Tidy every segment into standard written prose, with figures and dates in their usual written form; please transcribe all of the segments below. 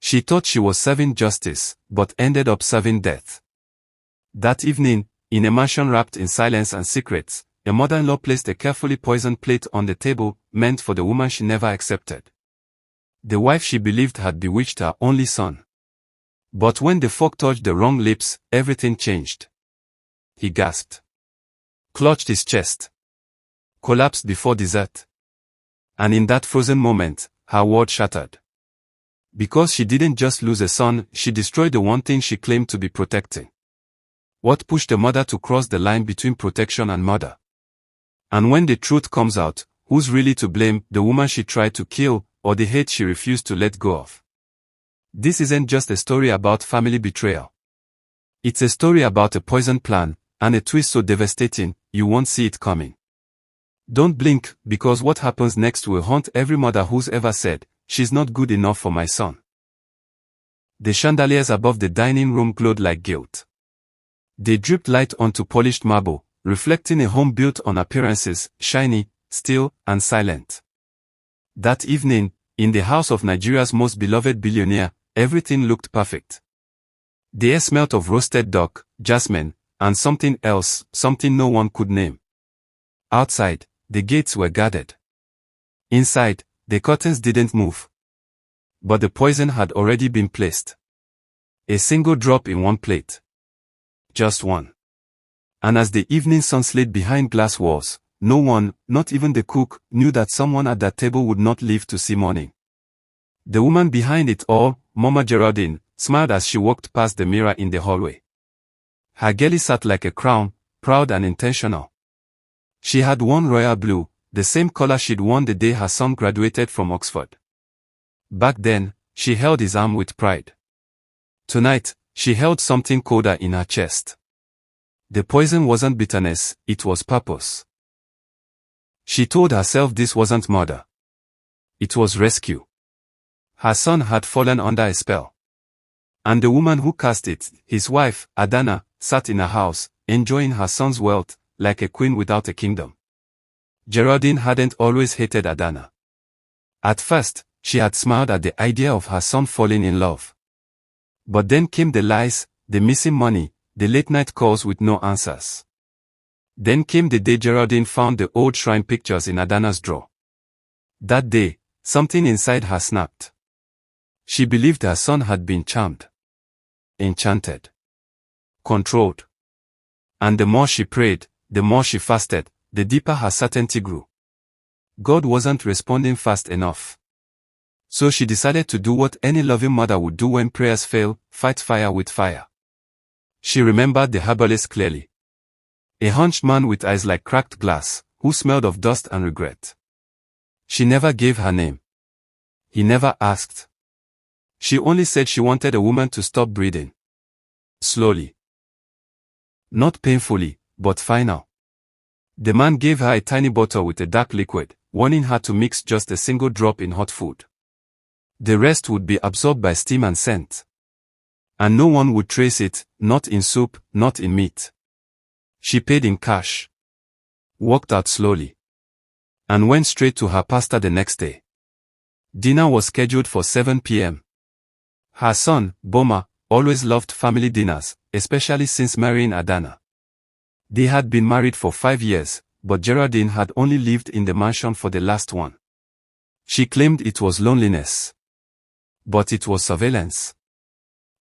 She thought she was serving justice, but ended up serving death. That evening, in a mansion wrapped in silence and secrets, a mother-in-law placed a carefully poisoned plate on the table, meant for the woman she never accepted. The wife she believed had bewitched her only son. But when the fork touched the wrong lips, everything changed. He gasped, clutched his chest, collapsed before dessert. And in that frozen moment, her world shattered. Because she didn't just lose a son, she destroyed the one thing she claimed to be protecting. What pushed the mother to cross the line between protection and murder? And when the truth comes out, who's really to blame, the woman she tried to kill, or the hate she refused to let go of? This isn't just a story about family betrayal. It's a story about a poisoned plan, and a twist so devastating, you won't see it coming. Don't blink, because what happens next will haunt every mother who's ever said, "She's not good enough for my son." The chandeliers above the dining room glowed like guilt. They dripped light onto polished marble, reflecting a home built on appearances, shiny, still, and silent. That evening, in the house of Nigeria's most beloved billionaire, everything looked perfect. The air smelt of roasted duck, jasmine, and something else, something no one could name. Outside, the gates were guarded. Inside, the curtains didn't move. But the poison had already been placed. A single drop in one plate. Just one. And as the evening sun slid behind glass walls, no one, not even the cook, knew that someone at that table would not live to see morning. The woman behind it all, Mama Geraldine, smiled as she walked past the mirror in the hallway. Her geli sat like a crown, proud and intentional. She had worn royal blue, the same color she'd worn the day her son graduated from Oxford. Back then, she held his arm with pride. Tonight, she held something colder in her chest. The poison wasn't bitterness, it was purpose. She told herself this wasn't murder. It was rescue. Her son had fallen under a spell. And the woman who cast it, his wife, Adana, sat in her house, enjoying her son's wealth, like a queen without a kingdom. Geraldine hadn't always hated Adana. At first, she had smiled at the idea of her son falling in love. But then came the lies, the missing money, the late-night calls with no answers. Then came the day Geraldine found the old shrine pictures in Adana's drawer. That day, something inside her snapped. She believed her son had been charmed, enchanted, controlled. And the more she prayed, the more she fasted, the deeper her certainty grew. God wasn't responding fast enough. So she decided to do what any loving mother would do when prayers fail, fight fire with fire. She remembered the herbalist clearly. A hunched man with eyes like cracked glass, who smelled of dust and regret. She never gave her name. He never asked. She only said she wanted a woman to stop breathing. Slowly. Not painfully, but final. The man gave her a tiny bottle with a dark liquid, warning her to mix just a single drop in hot food. The rest would be absorbed by steam and scent. And no one would trace it, not in soup, not in meat. She paid in cash. Walked out slowly. And went straight to her pastor the next day. Dinner was scheduled for 7 p.m. Her son, Boma, always loved family dinners, especially since marrying Adana. They had been married for 5 years, but Geraldine had only lived in the mansion for the last one. She claimed it was loneliness. But it was surveillance.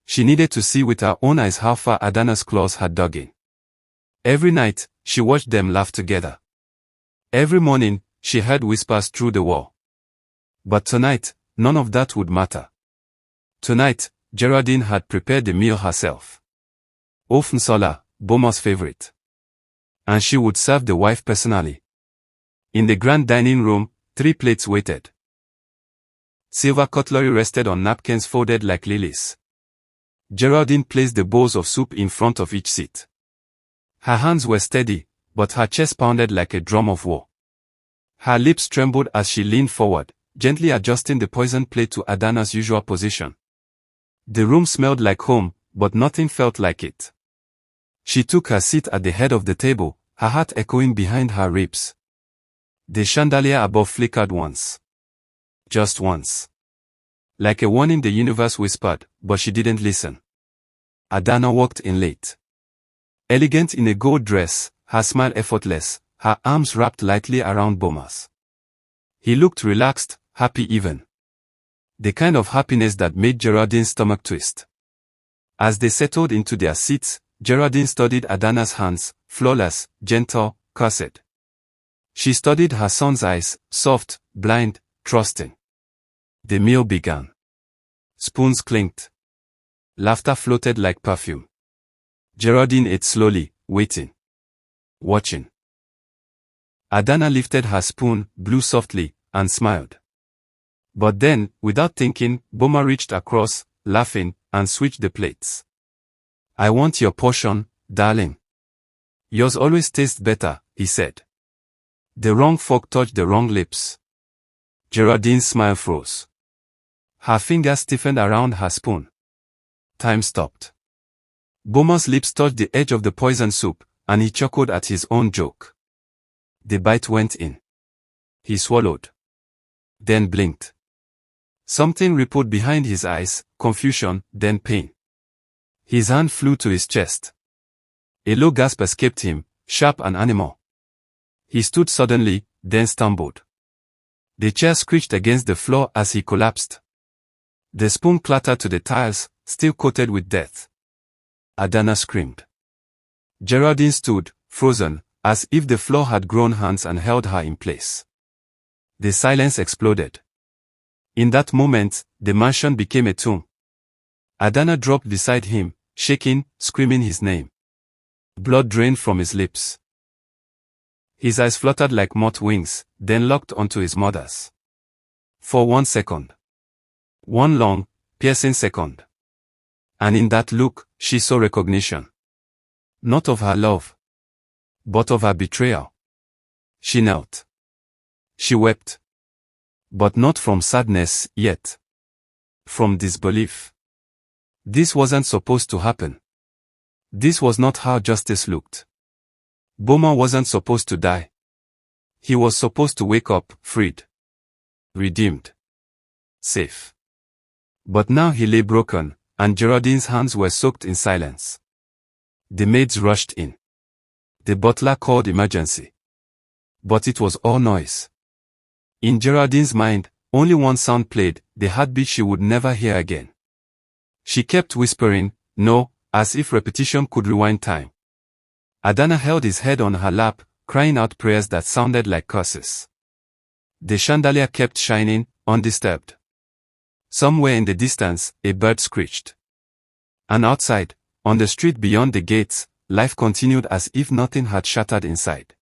She needed to see with her own eyes how far Adana's claws had dug in. Every night, she watched them laugh together. Every morning, she heard whispers through the wall. But tonight, none of that would matter. Tonight, Geraldine had prepared the meal herself. Ofnsola, Boma's favorite. And she would serve the wife personally. In the grand dining room, 3 plates waited. Silver cutlery rested on napkins folded like lilies. Geraldine placed the bowls of soup in front of each seat. Her hands were steady, but her chest pounded like a drum of war. Her lips trembled as she leaned forward, gently adjusting the poisoned plate to Adana's usual position. The room smelled like home, but nothing felt like it. She took her seat at the head of the table, her heart echoing behind her ribs. The chandelier above flickered once. Just once. Like a warning the universe whispered, but she didn't listen. Adana walked in late. Elegant in a gold dress, her smile effortless, her arms wrapped lightly around Boma's. He looked relaxed, happy even. The kind of happiness that made Geraldine's stomach twist. As they settled into their seats, Geraldine studied Adana's hands, flawless, gentle, cursed. She studied her son's eyes, soft, blind, trusting. The meal began. Spoons clinked. Laughter floated like perfume. Geraldine ate slowly, waiting. Watching. Adana lifted her spoon, blew softly, and smiled. But then, without thinking, Boma reached across, laughing, and switched the plates. I want your portion, darling. Yours always tastes better, he said. The wrong fork touched the wrong lips. Geraldine's smile froze. Her fingers stiffened around her spoon. Time stopped. Boma's lips touched the edge of the poison soup, and he chuckled at his own joke. The bite went in. He swallowed. Then blinked. Something rippled behind his eyes, confusion, then pain. His hand flew to his chest. A low gasp escaped him, sharp and animal. He stood suddenly, then stumbled. The chair screeched against the floor as he collapsed. The spoon clattered to the tiles, still coated with death. Adana screamed. Geraldine stood, frozen, as if the floor had grown hands and held her in place. The silence exploded. In that moment, the mansion became a tomb. Adana dropped beside him, shaking, screaming his name. Blood drained from his lips. His eyes fluttered like moth wings, then locked onto his mother's. For 1 second. One long, piercing second. And in that look, she saw recognition. Not of her love, but of her betrayal. She knelt. She wept. But not from sadness, yet. From disbelief. This wasn't supposed to happen. This was not how justice looked. Boma wasn't supposed to die. He was supposed to wake up, freed. Redeemed. Safe. But now he lay broken, and Geraldine's hands were soaked in silence. The maids rushed in. The butler called emergency. But it was all noise. In Geraldine's mind, only one sound played, the heartbeat she would never hear again. She kept whispering, no, as if repetition could rewind time. Adana held his head on her lap, crying out prayers that sounded like curses. The chandelier kept shining, undisturbed. Somewhere in the distance, a bird screeched. And outside, on the street beyond the gates, life continued as if nothing had shattered inside.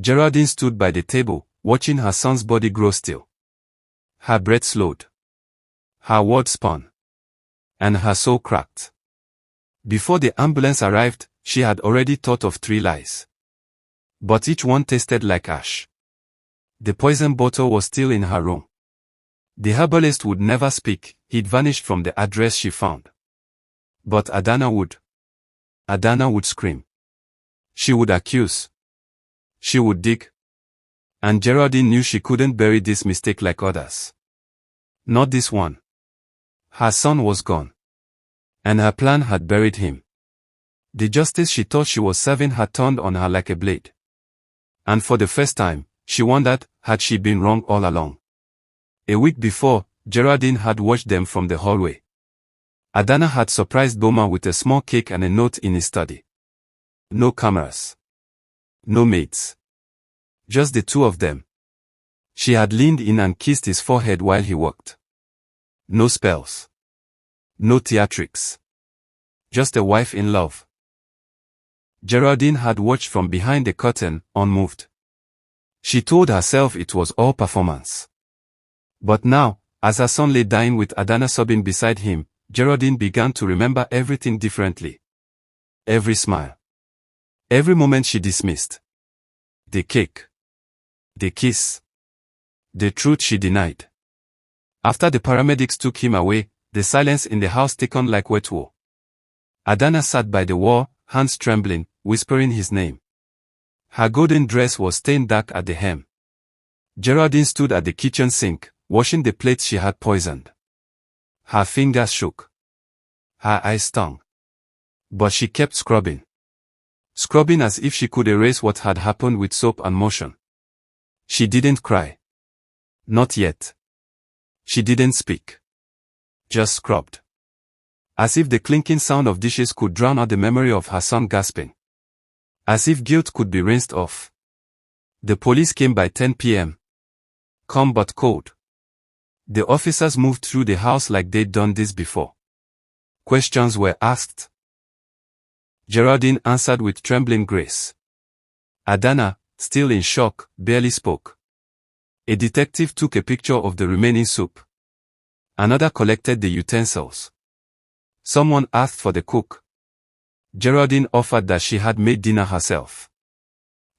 Geraldine stood by the table, watching her son's body grow still. Her breath slowed. Her words spun. And her soul cracked. Before the ambulance arrived, she had already thought of 3 lies. But each one tasted like ash. The poison bottle was still in her room. The herbalist would never speak, he'd vanished from the address she found. But Adana would. Adana would scream. She would accuse. She would dig. And Geraldine knew she couldn't bury this mistake like others. Not this one. Her son was gone. And her plan had buried him. The justice she thought she was serving had turned on her like a blade. And for the first time, she wondered, had she been wrong all along? A week before, Geraldine had watched them from the hallway. Adana had surprised Boma with a small cake and a note in his study. No cameras. No mates. Just the two of them. She had leaned in and kissed his forehead while he walked. No spells. No theatrics. Just a wife in love. Geraldine had watched from behind the curtain, unmoved. She told herself it was all performance. But now, as her son lay dying with Adana sobbing beside him, Geraldine began to remember everything differently. Every smile. Every moment she dismissed. The cake. The kiss. The truth she denied. After the paramedics took him away, the silence in the house thickened like wet wool. Adana sat by the wall, hands trembling, whispering his name. Her golden dress was stained dark at the hem. Geraldine stood at the kitchen sink, washing the plates she had poisoned. Her fingers shook. Her eyes stung. But she kept scrubbing. Scrubbing as if she could erase what had happened with soap and motion. She didn't cry. Not yet. She didn't speak. Just scrubbed. As if the clinking sound of dishes could drown out the memory of her son gasping. As if guilt could be rinsed off. The police came by 10 p.m. Calm but cold. The officers moved through the house like they'd done this before. Questions were asked. Geraldine answered with trembling grace. Adana, still in shock, barely spoke. A detective took a picture of the remaining soup. Another collected the utensils. Someone asked for the cook. Geraldine offered that she had made dinner herself.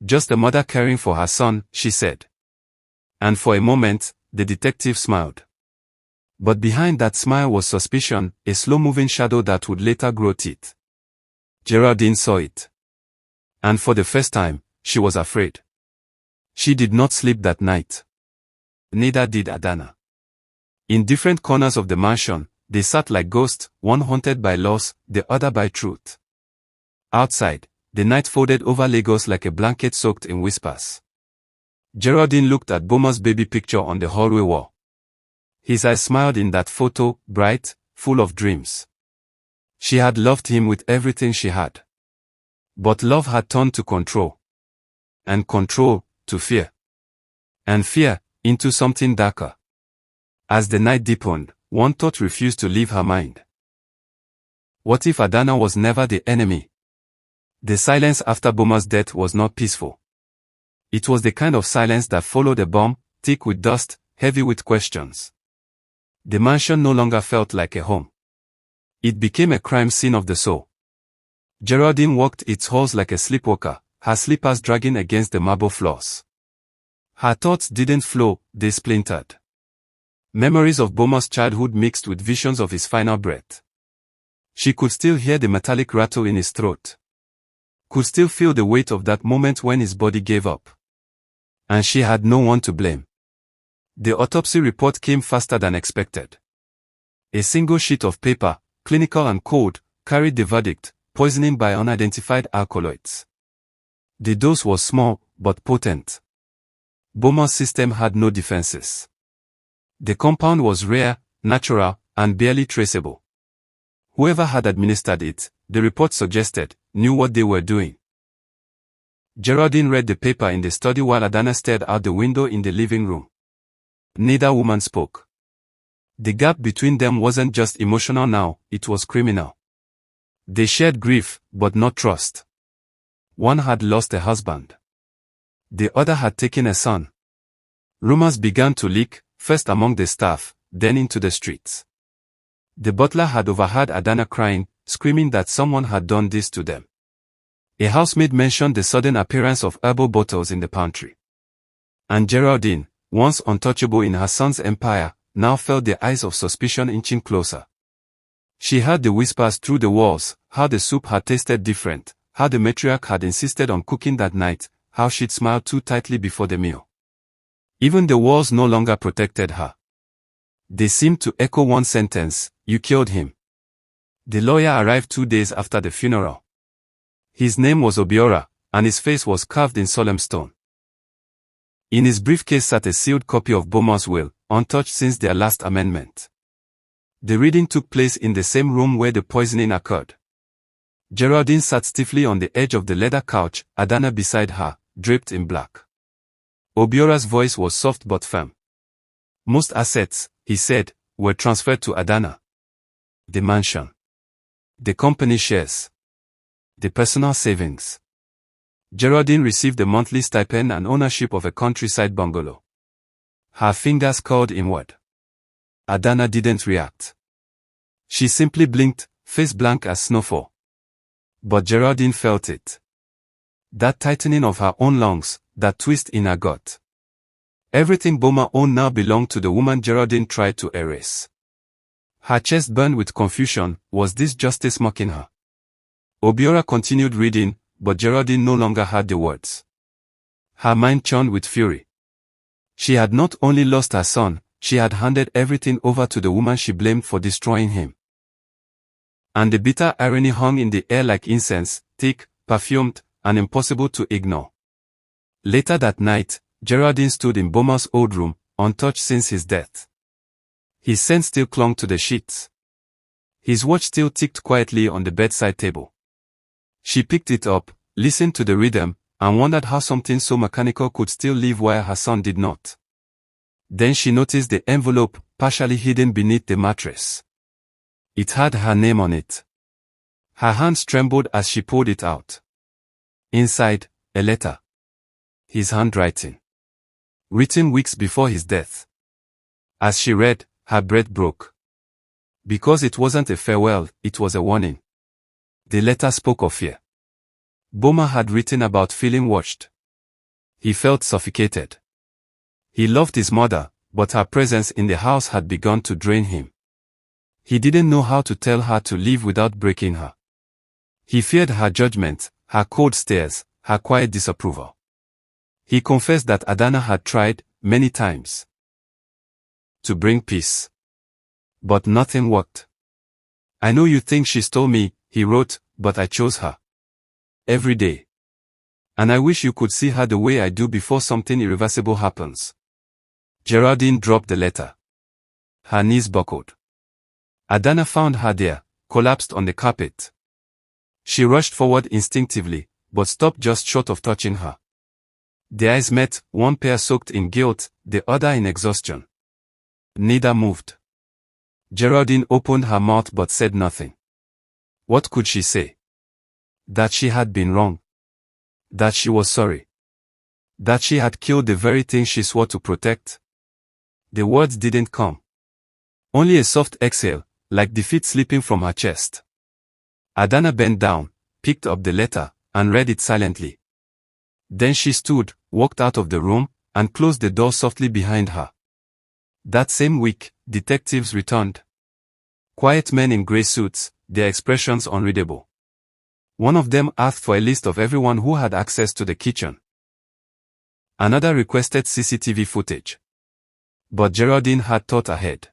Just a mother caring for her son, she said. And for a moment, the detective smiled. But behind that smile was suspicion, a slow-moving shadow that would later grow teeth. Geraldine saw it. And for the first time, she was afraid. She did not sleep that night. Neither did Adana. In different corners of the mansion, they sat like ghosts, one haunted by loss, the other by truth. Outside, the night folded over Lagos like a blanket soaked in whispers. Geraldine looked at Boma's baby picture on the hallway wall. His eyes smiled in that photo, bright, full of dreams. She had loved him with everything she had. But love had turned to control. And control, to fear. And fear, into something darker. As the night deepened, one thought refused to leave her mind. What if Adana was never the enemy? The silence after Boma's death was not peaceful. It was the kind of silence that followed a bomb, thick with dust, heavy with questions. The mansion no longer felt like a home. It became a crime scene of the soul. Geraldine walked its halls like a sleepwalker, her slippers dragging against the marble floors. Her thoughts didn't flow, they splintered. Memories of Boma's childhood mixed with visions of his final breath. She could still hear the metallic rattle in his throat. Could still feel the weight of that moment when his body gave up. And she had no one to blame. The autopsy report came faster than expected. A single sheet of paper, clinical and cold, carried the verdict, poisoning by unidentified alkaloids. The dose was small, but potent. Boma's system had no defenses. The compound was rare, natural, and barely traceable. Whoever had administered it, the report suggested, knew what they were doing. Geraldine read the paper in the study while Adana stared out the window in the living room. Neither woman spoke. The gap between them wasn't just emotional now, it was criminal. They shared grief, but not trust. One had lost a husband. The other had taken a son. Rumors began to leak, first among the staff, then into the streets. The butler had overheard Adana crying, screaming that someone had done this to them. A housemaid mentioned the sudden appearance of herbal bottles in the pantry. And Geraldine, once untouchable in her son's empire, now felt the eyes of suspicion inching closer. She heard the whispers through the walls, how the soup had tasted different, how the matriarch had insisted on cooking that night, how she'd smiled too tightly before the meal. Even the walls no longer protected her. They seemed to echo one sentence, "You killed him." The lawyer arrived 2 days after the funeral. His name was Obiora, and his face was carved in solemn stone. In his briefcase sat a sealed copy of Boma's will, untouched since their last amendment. The reading took place in the same room where the poisoning occurred. Geraldine sat stiffly on the edge of the leather couch, Adana beside her, draped in black. Obiora's voice was soft but firm. Most assets, he said, were transferred to Adana. The mansion. The company shares. The personal savings. Geraldine received a monthly stipend and ownership of a countryside bungalow. Her fingers curled inward. Adana didn't react. She simply blinked, face blank as snowfall. But Geraldine felt it. That tightening of her own lungs, that twist in her gut. Everything Boma owned now belonged to the woman Geraldine tried to erase. Her chest burned with confusion. Was this justice mocking her? Obiora continued reading, but Geraldine no longer heard the words. Her mind churned with fury. She had not only lost her son, she had handed everything over to the woman she blamed for destroying him. And the bitter irony hung in the air like incense, thick, perfumed, and impossible to ignore. Later that night, Geraldine stood in Boma's old room, untouched since his death. His scent still clung to the sheets. His watch still ticked quietly on the bedside table. She picked it up, listened to the rhythm, and wondered how something so mechanical could still live while her son did not. Then she noticed the envelope, partially hidden beneath the mattress. It had her name on it. Her hands trembled as she pulled it out. Inside, a letter. His handwriting. Written weeks before his death. As she read, her breath broke. Because it wasn't a farewell, it was a warning. The letter spoke of fear. Boma had written about feeling watched. He felt suffocated. He loved his mother, but her presence in the house had begun to drain him. He didn't know how to tell her to leave without breaking her. He feared her judgment, her cold stares, her quiet disapproval. He confessed that Adana had tried, many times, to bring peace. But nothing worked. I know you think she stole me, he wrote, but I chose her. Every day. And I wish you could see her the way I do before something irreversible happens. Geraldine dropped the letter. Her knees buckled. Adana found her there, collapsed on the carpet. She rushed forward instinctively, but stopped just short of touching her. Their eyes met, one pair soaked in guilt, the other in exhaustion. Neither moved. Geraldine opened her mouth but said nothing. What could she say? That she had been wrong. That she was sorry. That she had killed the very thing she swore to protect. The words didn't come. Only a soft exhale, like defeat slipping from her chest. Adana bent down, picked up the letter, and read it silently. Then she stood, walked out of the room, and closed the door softly behind her. That same week, detectives returned. Quiet men in grey suits, their expressions unreadable. One of them asked for a list of everyone who had access to the kitchen. Another requested CCTV footage. But Geraldine had thought ahead.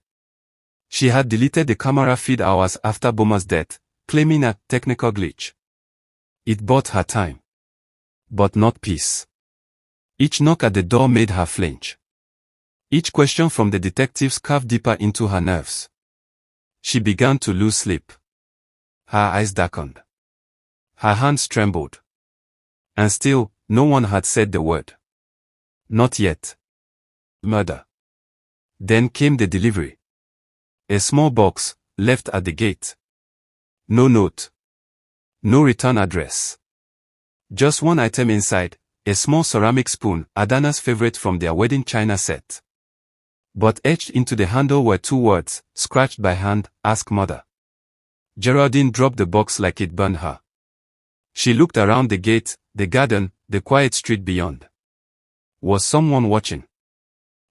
She had deleted the camera feed hours after Boma's death, claiming a technical glitch. It bought her time. But not peace. Each knock at the door made her flinch. Each question from the detectives carved deeper into her nerves. She began to lose sleep. Her eyes darkened. Her hands trembled. And still, no one had said the word. Not yet. Murder. Then came the delivery. A small box, left at the gate. No note. No return address. Just one item inside, a small ceramic spoon, Adana's favorite from their wedding china set. But etched into the handle were two words, scratched by hand, ask mother. Geraldine dropped the box like it burned her. She looked around the gate, the garden, the quiet street beyond. Was someone watching?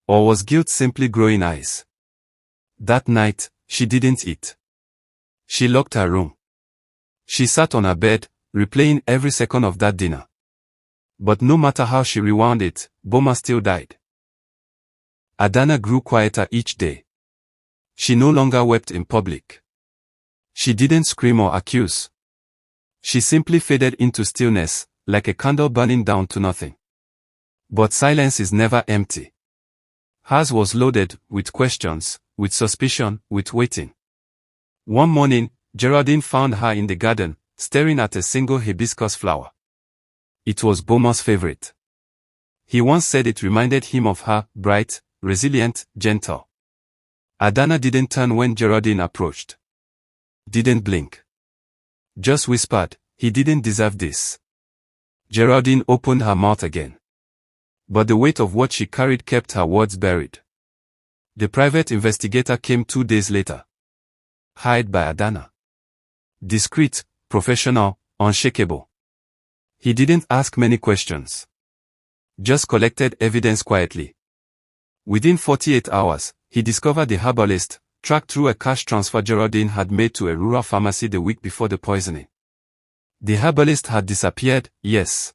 Or was guilt simply growing eyes? That night, she didn't eat. She locked her room. She sat on her bed, replaying every second of that dinner. But no matter how she rewound it, Boma still died. Adana grew quieter each day. She no longer wept in public. She didn't scream or accuse. She simply faded into stillness, like a candle burning down to nothing. But silence is never empty. Hers was loaded with questions, with suspicion, with waiting. One morning, Geraldine found her in the garden, staring at a single hibiscus flower. It was Boma's favorite. He once said it reminded him of her, bright, resilient, gentle. Adana didn't turn when Geraldine approached. Didn't blink. Just whispered, he didn't deserve this. Geraldine opened her mouth again. But the weight of what she carried kept her words buried. The private investigator came 2 days later. Hired by Adana. Discreet, professional, unshakable. He didn't ask many questions. Just collected evidence quietly. Within 48 hours, he discovered the herbalist, tracked through a cash transfer Geraldine had made to a rural pharmacy the week before the poisoning. The herbalist had disappeared, yes.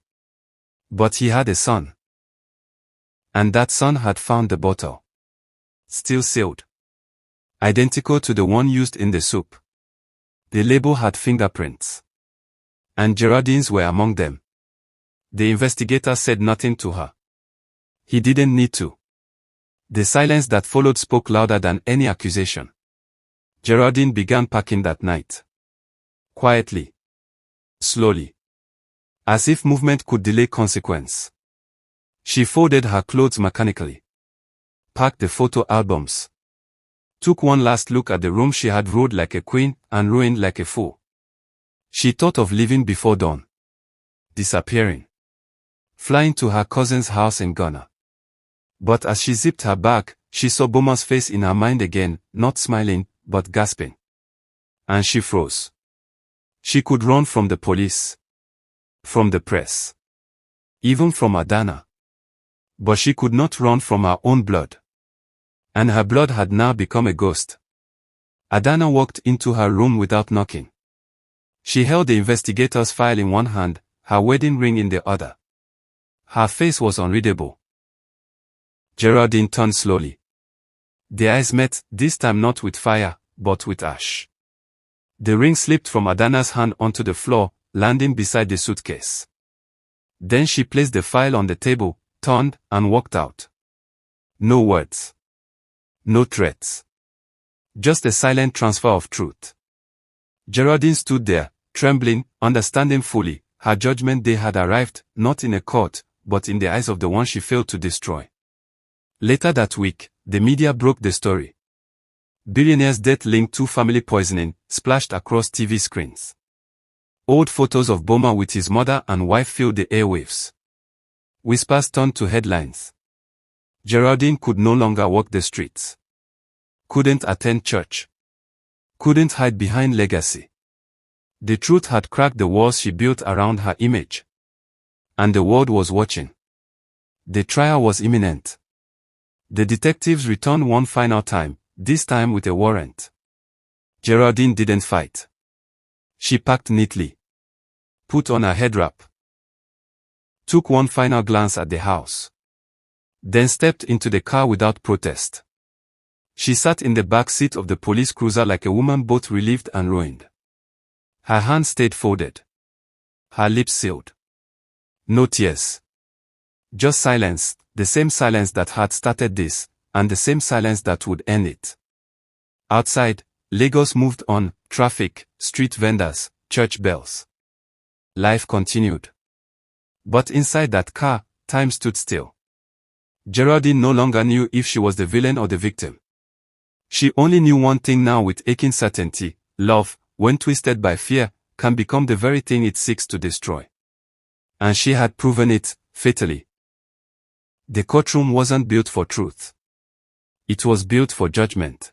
But he had a son. And that son had found the bottle. Still sealed. Identical to the one used in the soup. The label had fingerprints. And Geraldine's were among them. The investigator said nothing to her. He didn't need to. The silence that followed spoke louder than any accusation. Geraldine began packing that night. Quietly. Slowly. As if movement could delay consequence. She folded her clothes mechanically. Packed the photo albums. Took one last look at the room she had ruled like a queen and ruined like a fool. She thought of leaving before dawn. Disappearing. Flying to her cousin's house in Ghana. But as she zipped her bag, she saw Boma's face in her mind again, not smiling, but gasping. And she froze. She could run from the police. From the press. Even from Adana. But she could not run from her own blood. And her blood had now become a ghost. Adana walked into her room without knocking. She held the investigator's file in one hand, her wedding ring in the other. Her face was unreadable. Geraldine turned slowly. Their eyes met, this time not with fire, but with ash. The ring slipped from Adana's hand onto the floor, landing beside the suitcase. Then she placed the file on the table, turned, and walked out. No words. No threats. Just a silent transfer of truth. Geraldine stood there, trembling, understanding fully, her judgment day had arrived, not in a court, but in the eyes of the one she failed to destroy. Later that week, the media broke the story. Billionaire's death linked to family poisoning, splashed across TV screens. Old photos of Boma with his mother and wife filled the airwaves. Whispers turned to headlines. Geraldine could no longer walk the streets. Couldn't attend church. Couldn't hide behind legacy. The truth had cracked the walls she built around her image. And the world was watching. The trial was imminent. The detectives returned one final time, this time with a warrant. Geraldine didn't fight. She packed neatly. Put on her head wrap. Took one final glance at the house. Then stepped into the car without protest. She sat in the back seat of the police cruiser like a woman both relieved and ruined. Her hands stayed folded. Her lips sealed. No tears. Just silence, the same silence that had started this, and the same silence that would end it. Outside, Lagos moved on, traffic, street vendors, church bells. Life continued. But inside that car, time stood still. Geraldine no longer knew if she was the villain or the victim. She only knew one thing now with aching certainty: love, when twisted by fear, can become the very thing it seeks to destroy. And she had proven it, fatally. The courtroom wasn't built for truth. It was built for judgment.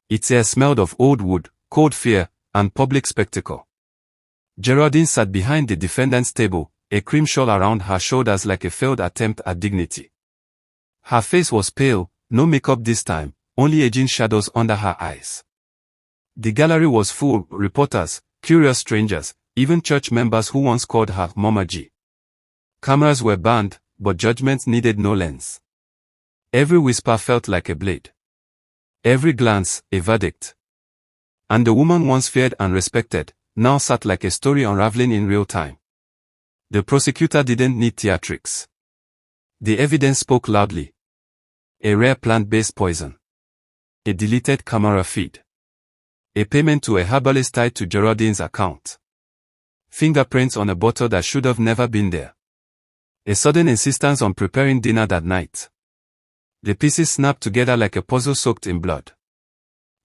Its air smelled of old wood, cold fear, and public spectacle. Geraldine sat behind the defendant's table, a cream shawl around her shoulders like a failed attempt at dignity. Her face was pale, no makeup this time, only aging shadows under her eyes. The gallery was full, reporters, curious strangers, even church members who once called her Mama G. Cameras were banned, but judgment needed no lens. Every whisper felt like a blade. Every glance, a verdict. And the woman once feared and respected, now sat like a story unraveling in real time. The prosecutor didn't need theatrics. The evidence spoke loudly. A rare plant-based poison. A deleted camera feed. A payment to a herbalist tied to Geraldine's account. Fingerprints on a bottle that should have never been there. A sudden insistence on preparing dinner that night. The pieces snapped together like a puzzle soaked in blood.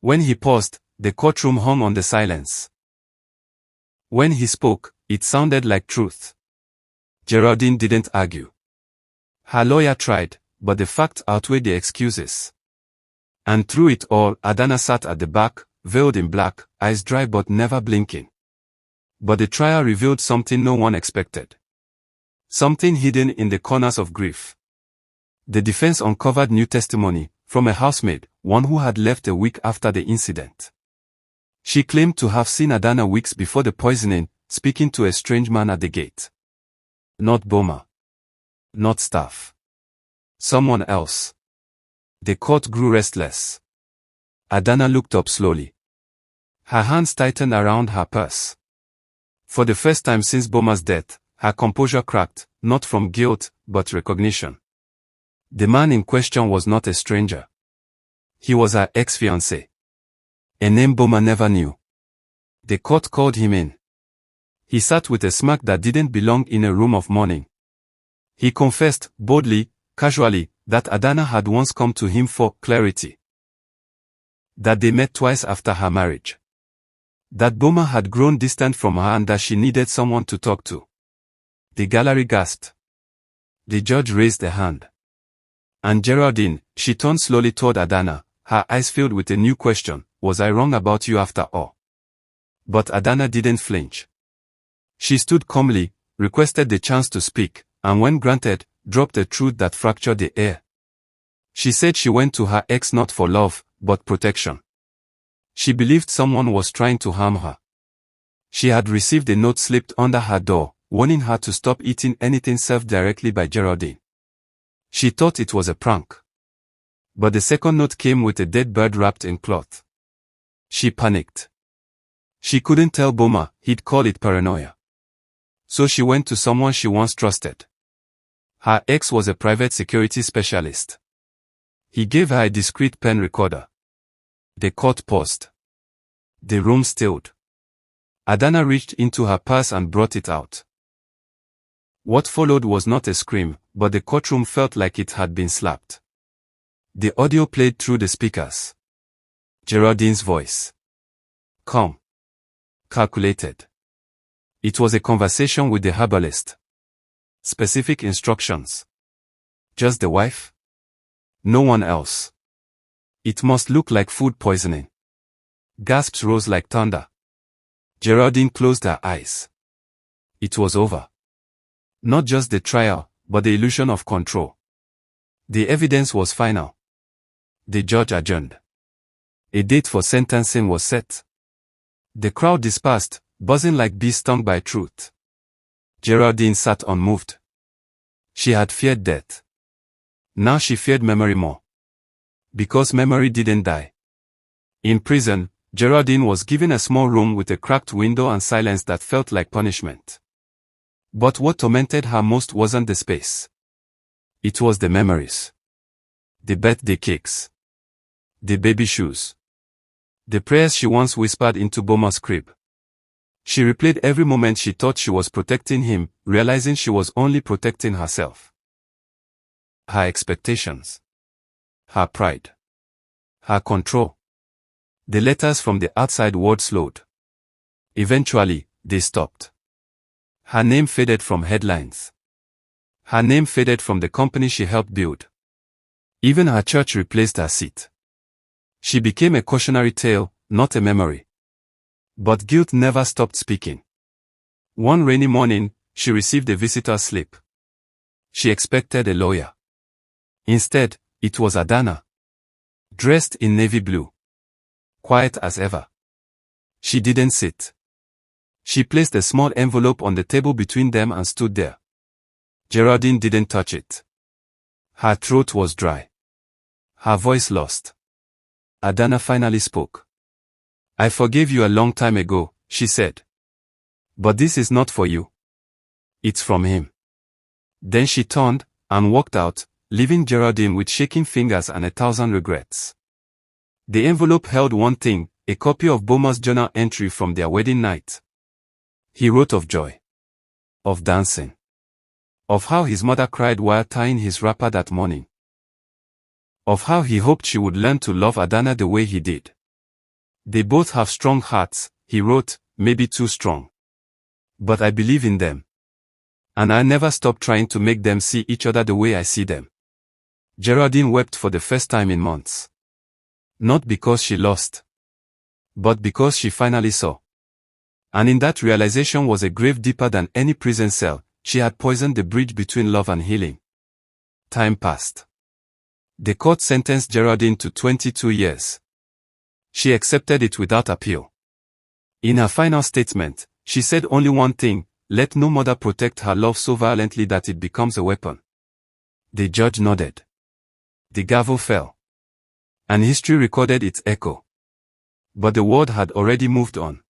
When he paused, the courtroom hung on the silence. When he spoke, it sounded like truth. Geraldine didn't argue. Her lawyer tried, but the facts outweighed the excuses. And through it all, Adana sat at the back, veiled in black, eyes dry but never blinking. But the trial revealed something no one expected. Something hidden in the corners of grief. The defense uncovered new testimony, from a housemaid, one who had left a week after the incident. She claimed to have seen Adana weeks before the poisoning, speaking to a strange man at the gate. Not Boma. Not staff. Someone else. The court grew restless. Adana looked up slowly. Her hands tightened around her purse. For the first time since Boma's death, her composure cracked, not from guilt, but recognition. The man in question was not a stranger. He was her ex-fiancé. A name Boma never knew. The court called him in. He sat with a smirk that didn't belong in a room of mourning. He confessed, boldly, casually, that Adana had once come to him for clarity. That they met twice after her marriage. That Boma had grown distant from her and that she needed someone to talk to. The gallery gasped. The judge raised a hand. And Geraldine, she turned slowly toward Adana, her eyes filled with a new question, was I wrong about you after all? But Adana didn't flinch. She stood calmly, requested the chance to speak, and when granted, dropped a truth that fractured the air. She said she went to her ex not for love, but protection. She believed someone was trying to harm her. She had received a note slipped under her door, warning her to stop eating anything served directly by Geraldine. She thought it was a prank. But the second note came with a dead bird wrapped in cloth. She panicked. She couldn't tell Boma, he'd call it paranoia. So she went to someone she once trusted. Her ex was a private security specialist. He gave her a discreet pen recorder. The court paused. The room stilled. Adana reached into her purse and brought it out. What followed was not a scream, but the courtroom felt like it had been slapped. The audio played through the speakers. Geraldine's voice. Calm. Calculated. It was a conversation with the herbalist. Specific instructions. Just the wife? No one else. It must look like food poisoning. Gasps rose like thunder. Geraldine closed her eyes. It was over. Not just the trial, but the illusion of control. The evidence was final. The judge adjourned. A date for sentencing was set. The crowd dispersed, buzzing like bees stung by truth. Geraldine sat unmoved. She had feared death. Now she feared memory more. Because memory didn't die. In prison, Geraldine was given a small room with a cracked window and silence that felt like punishment. But what tormented her most wasn't the space. It was the memories. The birthday cakes. The baby shoes. The prayers she once whispered into Boma's crib. She replayed every moment she thought she was protecting him, realizing she was only protecting herself. Her expectations. Her pride. Her control. The letters from the outside world slowed. Eventually, they stopped. Her name faded from headlines. Her name faded from the company she helped build. Even her church replaced her seat. She became a cautionary tale, not a memory. But guilt never stopped speaking. One rainy morning, she received a visitor's slip. She expected a lawyer. Instead, it was Adana. Dressed in navy blue. Quiet as ever. She didn't sit. She placed a small envelope on the table between them and stood there. Geraldine didn't touch it. Her throat was dry. Her voice lost. Adana finally spoke. I forgave you a long time ago, she said. But this is not for you. It's from him. Then she turned and walked out, leaving Geraldine with shaking fingers and 1,000 regrets. The envelope held one thing, a copy of Boma's journal entry from their wedding night. He wrote of joy. Of dancing. Of how his mother cried while tying his wrapper that morning. Of how he hoped she would learn to love Adana the way he did. They both have strong hearts, he wrote, maybe too strong. But I believe in them. And I never stop trying to make them see each other the way I see them. Geraldine wept for the first time in months. Not because she lost. But because she finally saw. And in that realization was a grave deeper than any prison cell. She had poisoned the bridge between love and healing. Time passed. The court sentenced Geraldine to 22 years. She accepted it without appeal. In her final statement, she said only one thing: let no mother protect her love so violently that it becomes a weapon. The judge nodded. The gavel fell. And history recorded its echo. But the world had already moved on.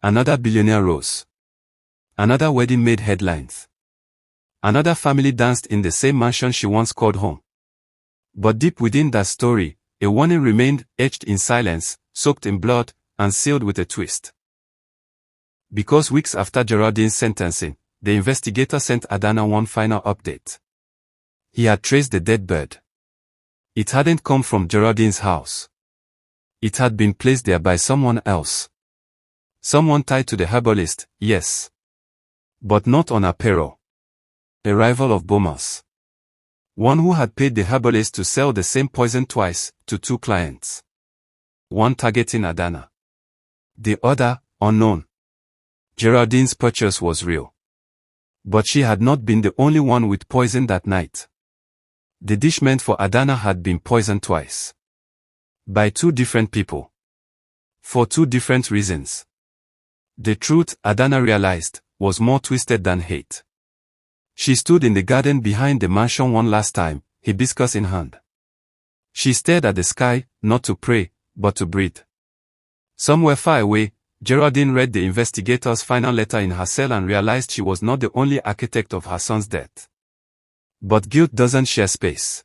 Another billionaire rose. Another wedding made headlines. Another family danced in the same mansion she once called home. But deep within that story, a warning remained, etched in silence, soaked in blood, and sealed with a twist. Because weeks after Geraldine's sentencing, the investigator sent Adana one final update. He had traced the dead bird. It hadn't come from Geraldine's house. It had been placed there by someone else. Someone tied to the herbalist, yes. But not on apparel. A rival of Bomas. One who had paid the herbalist to sell the same poison twice, to two clients. One targeting Adana. The other, unknown. Geraldine's purchase was real. But she had not been the only one with poison that night. The dish meant for Adana had been poisoned twice. By two different people. For two different reasons. The truth, Adana realized, was more twisted than hate. She stood in the garden behind the mansion one last time, hibiscus in hand. She stared at the sky, not to pray, but to breathe. Somewhere far away, Geraldine read the investigator's final letter in her cell and realized she was not the only architect of her son's death. But guilt doesn't share space.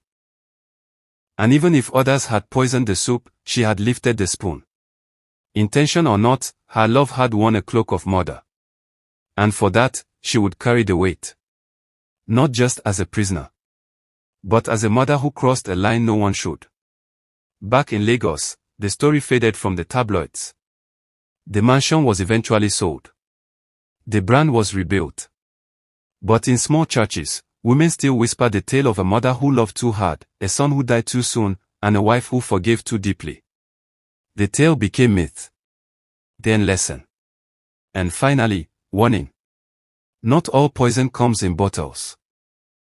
And even if others had poisoned the soup, she had lifted the spoon. Intention or not, her love had worn a cloak of murder. And for that, she would carry the weight. Not just as a prisoner, but as a mother who crossed a line no one should. Back in Lagos, the story faded from the tabloids. The mansion was eventually sold. The brand was rebuilt. But in small churches, women still whisper the tale of a mother who loved too hard, a son who died too soon, and a wife who forgave too deeply. The tale became myth. Then lesson. And finally, warning. Not all poison comes in bottles.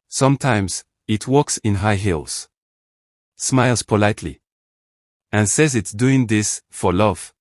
Sometimes, it walks in high heels. Smiles politely. And says it's doing this, for love.